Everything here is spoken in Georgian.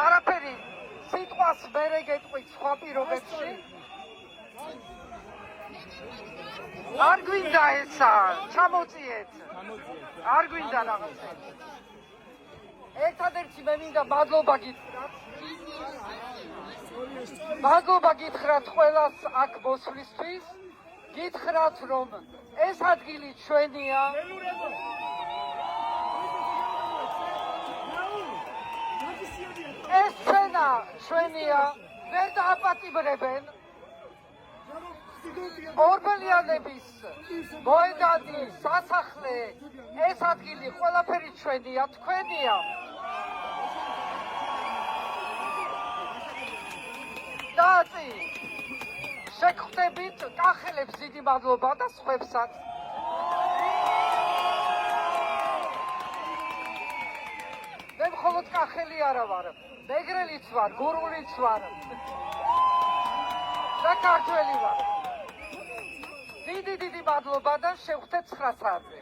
არაფერი სიტყვას ვერ ეგეთყვით სხვა პირობებში. არ გვინდა ესა, ჩამოწიეთ. არ გვინდა რაღაცები. ერთადერთი მე მინდა მადლობა გითხრათ. მადლობა გითხრათ ყველას აქ მოსვლისთვის. გითხრათ რომ ეს ადგილი ჩვენია. ეს სცენა ჩვენია, ვერ დააპატიმრებენ. ორბელიანების მოედანი, სასახლე, ეს ადგილი ყველაფერი ჩვენია, თქვენია. დაწი შეგხვდებით, კახელებს დიდი მადლობა და სხვებსაც. მე მხოლოდ კახელი არა ვარ, მეგრელიც ვარ, გურულიც ვარ და ქართველი ვარ. დიდი მადლობა და შევხვდეთ 9 საათზე.